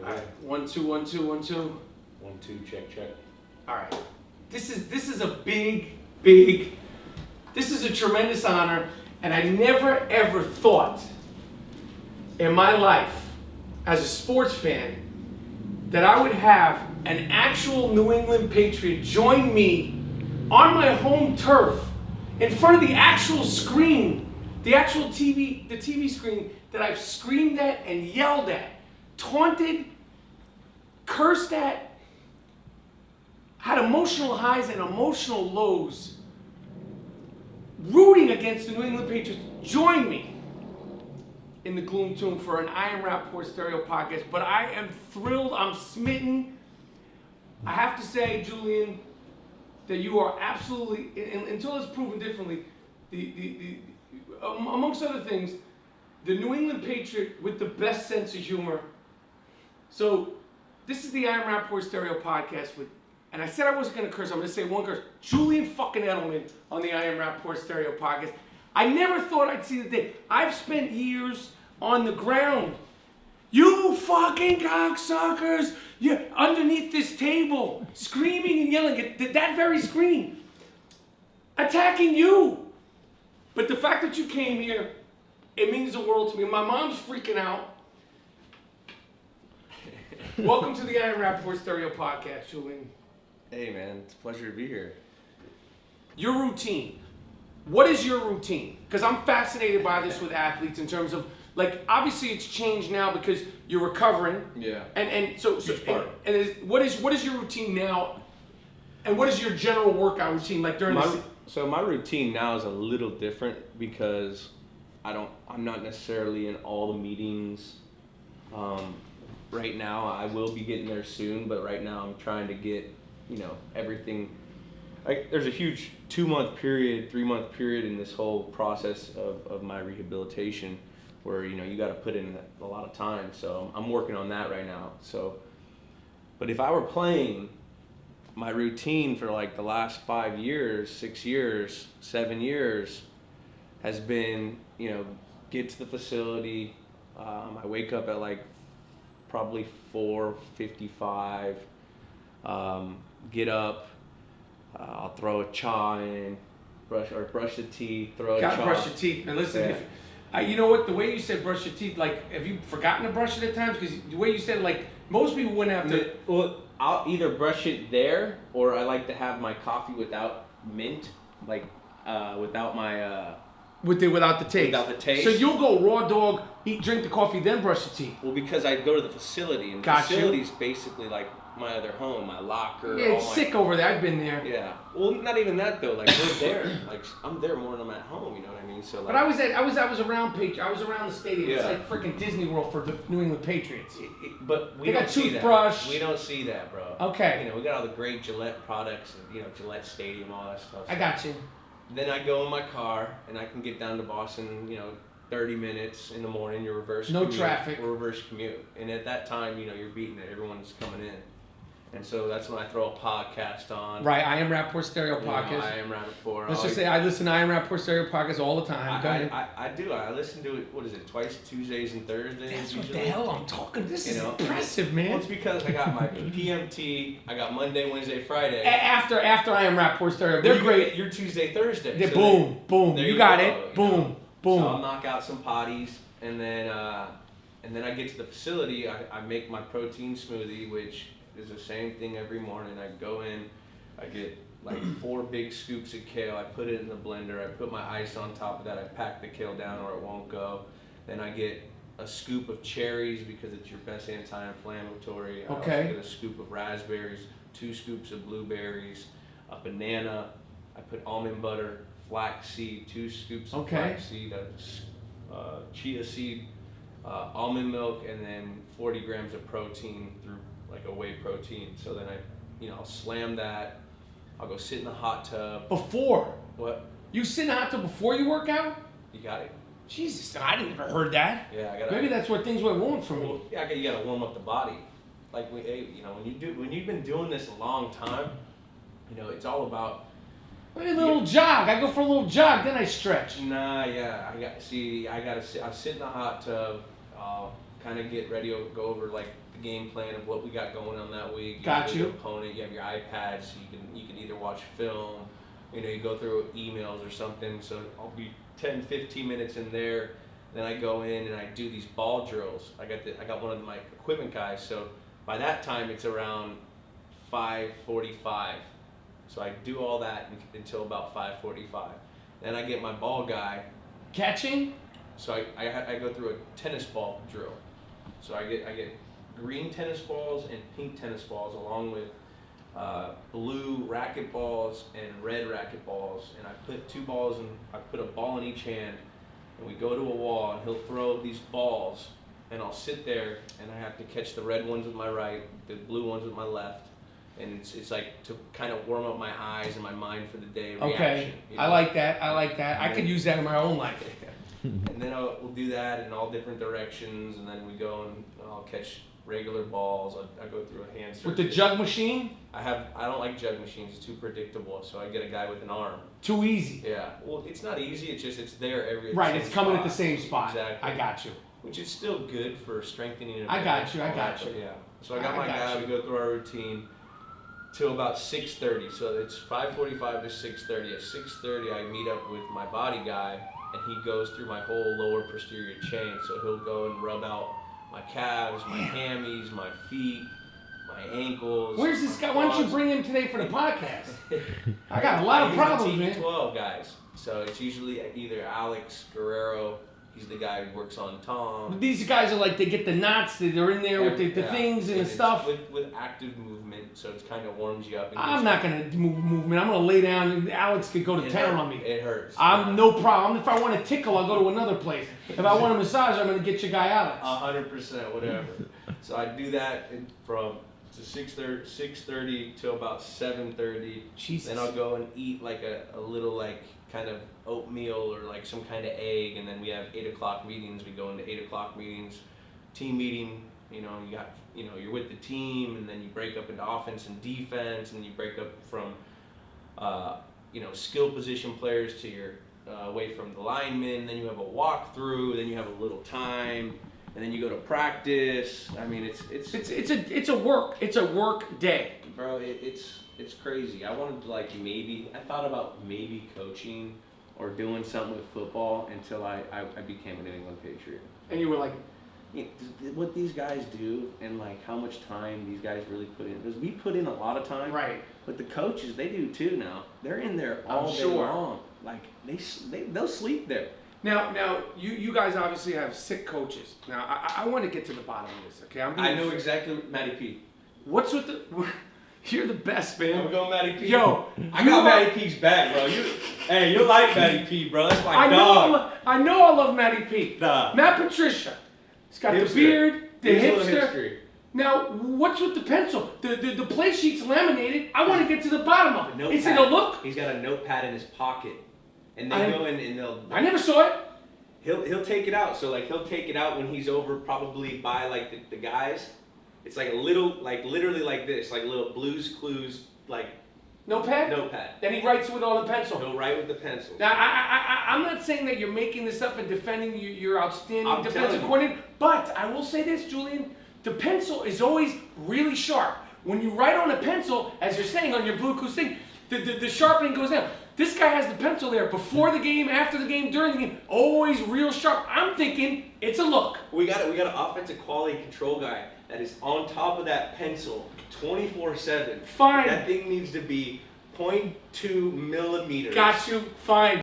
All right. 1, 2, 1, 2, 1, 2. 1, 2, check. All right. This is a this is a tremendous honor, and I never ever thought in my life as a sports fan that I would have an actual New England Patriot join me on my home turf in front of the actual screen, the actual TV screen that I've screamed at and yelled at, taunted, cursed at, had emotional highs and emotional lows, rooting against the New England Patriots. Join me in the Gloom Tomb for an I Am Rapaport Stereo podcast. But I am thrilled, I'm smitten. I have to say, Julian, that you are absolutely, until it's proven differently, amongst other things, the New England Patriot with the best sense of humor. So, this is the I Am Rapaport Stereo podcast with, and I said I wasn't going to curse, I'm going to say one curse, Julian fucking Edelman on the I Am Rapaport Stereo podcast. I never thought I'd see the day. I've spent years on the ground. You fucking cocksuckers! You're underneath this table, screaming and yelling at that very screen, attacking you. But the fact that you came here, it means the world to me. My mom's freaking out. Welcome to the I Am Rapaport Stereo podcast, Julian. Hey man, it's a pleasure to be here. Your routine. What is your routine? Because I'm fascinated by this with athletes in terms of, like, obviously it's changed now because you're recovering. Yeah. And so what is your routine now? And what is your general workout routine like during the So my routine now is a little different because I'm not necessarily in all the meetings. Right now I will be getting there soon, but right now I'm trying to get, everything. There's a huge 2-month period, 3-month period in this whole process of my rehabilitation where, you got to put in a lot of time. So I'm working on that right now. So, but if I were playing, my routine for like the last 5 years, 6 years, 7 years has been, get to the facility. I wake up at like probably 4:55, get up. I'll throw a cha in, brush the teeth, throw a cha. Gotta brush your teeth. And listen, you know what? The way you said brush your teeth, like, have you forgotten to brush it at times? Because the way you said it, like, most people wouldn't have to. Well, I'll either brush it there, or I like to have my coffee without mint, like without my. Without the taste. Without the taste. So you'll go raw dog, drink the coffee, then brush your teeth. Well, because I go to the facility, and the facility's basically like my other home, my locker. Yeah, it's sick over there. I've been there. Yeah. Well, not even that though. Like we're there. Like I'm there more than I'm at home. You know what I mean? So. Like, but I was around the stadium. Yeah. It's like freaking Disney World for the New England Patriots. But we they don't got see toothbrush. that. We don't see that, bro. Okay. We got all the great Gillette products, and Gillette Stadium, all that stuff. I got you. Then I go in my car and I can get down to Boston, 30 minutes in the morning. Your reverse no commute, traffic. Reverse commute, and at that time, you're beating it. Everyone's coming in. And so that's when I throw a podcast on. Right, I Am Rapaport Stereo podcast. I Am Rapaport. Let's just say I listen to I Am Rapaport Stereo podcast all the time. I do. I listen to it, twice, Tuesdays and Thursdays. That's usually. What the hell I'm talking. This is impressive, man. Well, it's because I got my PMT, I got Monday, Wednesday, Friday. After I Am Rapaport Stereo. They're great. You're Tuesday, Thursday. Yeah, so boom. You got it. Boom. So I'll knock out some potties, and then I get to the facility. I make my protein smoothie, which is the same thing every morning. I go in, I get like 4 big scoops of kale. I put it in the blender. I put my ice on top of that. I pack the kale down or it won't go. Then I get a scoop of cherries because it's your best anti-inflammatory. I also get a scoop of raspberries, 2 scoops of blueberries, a banana. I put almond butter, flaxseed, 2 scoops of flaxseed, chia seed, almond milk, and then 40 grams of protein through like a whey protein. So then I'll slam that. I'll go sit in the hot tub. Before? What? You sit in the hot tub before you work out? You got it. Jesus, I never heard that. Yeah, I got. Maybe that's where things went wrong for me. Yeah, you got to warm up the body. Like when you've been doing this a long time, it's all about. Maybe a little jog. I go for a little jog, then I stretch. Nah, yeah, I sit in the hot tub. kind of get ready to go over like the game plan of what we got going on that week. Got you. Your opponent, you have your iPads, so you can either watch film, you know, you go through emails or something. So I'll be 10, 15 minutes in there. Then I go in and I do these ball drills. I got one of my equipment guys. So by that time it's around 5:45. So I do all that until about 5:45. Then I get my ball guy. Catching? So I go through a tennis ball drill. So I get green tennis balls and pink tennis balls along with blue racket balls and red racket balls. And I put two balls and I put a ball in each hand. And we go to a wall and he'll throw these balls and I'll sit there and I have to catch the red ones with my right, the blue ones with my left. And it's like to kind of warm up my eyes and my mind for the day. Okay, reaction, you know? I like that. I could use that in my own life. And then we'll do that in all different directions, and then we go and I'll catch regular balls. I go through a hand circuit. With the jug machine? I don't like jug machines. It's too predictable. So I get a guy with an arm. Too easy. Yeah. Well, it's not easy. It's there every. Right. It's coming spot. at the same spot. Exactly. I got you. Which is still good for strengthening. And I got you. Yeah. So I got my guy. We go through our routine till about 6:30. So it's 5:45 to 6:30. At 6:30, I meet up with my body guy. And he goes through my whole lower posterior chain. So he'll go and rub out my calves, my hammies, my feet, my ankles. Where's this guy? Why don't you bring him today for the podcast? I got a lot of problems, man. 12 guys. So it's usually either Alex Guerrero. He's the guy who works on Tom. These guys are like, they get the knots, they're in there with the things and the stuff. With active movement, so it kind of warms you up. I'm not going to move movement. I'm going to lay down and Alex could go to town on me. It hurts. I'm no problem. If I want a tickle, I'll go to another place. If I want a massage, I'm going to get your guy Alex. 100%, whatever. So I do that from 6:30 till about 7:30. Jesus. Then I'll go and eat like a little like kind of oatmeal or like some kind of egg, and then we have 8 o'clock meetings. We go into 8 o'clock meetings, team meeting. You're with the team, and then you break up into offense and defense, and you break up from skill position players to your away from the linemen. Then you have a walkthrough. Then you have a little time, and then you go to practice. I mean, it's a work day, bro. It's crazy. I wanted to I thought about maybe coaching or doing something with football until I became a New England Patriot. And you were like, what these guys do and like how much time these guys really put in. Because we put in a lot of time. right. But the coaches, they do too now. They're in there all day long. Like they'll sleep there. Now you guys obviously have sick coaches. Now I want to get to the bottom of this. Okay, I know exactly Matty P. What's with the? You're the best, man. I'm going Matty P. Yo, I got Matty P's back, bro. You like Matty P, bro. That's my dog. I know I love Matty P. Nah. Matt Patricia. He's got Hipster. the beard, the hipster. History. Now, what's with the pencil? The play sheet's laminated. I want to get to the bottom of it. Is it a look? He's got a notepad in his pocket, and they go in and they'll. I never saw it. He'll take it out. So he'll take it out when he's over probably by the guys. It's like a little literally like this, like little Blue's Clues Notepad. Then he writes with on the pencil. He'll write with the pencil. Now I'm not saying that you're making this up and defending your outstanding defensive you. coordinator, but I will say this, Julian. The pencil is always really sharp. When you write on a pencil, as you're saying on your Blue Clues thing, the sharpening goes down. This guy has the pencil there before the game, after the game, during the game, always real sharp. I'm thinking it's a look. We got an offensive quality control guy that is on top of that pencil 24/7. Fine. That thing needs to be 0.2 millimeters. Got you. Fine.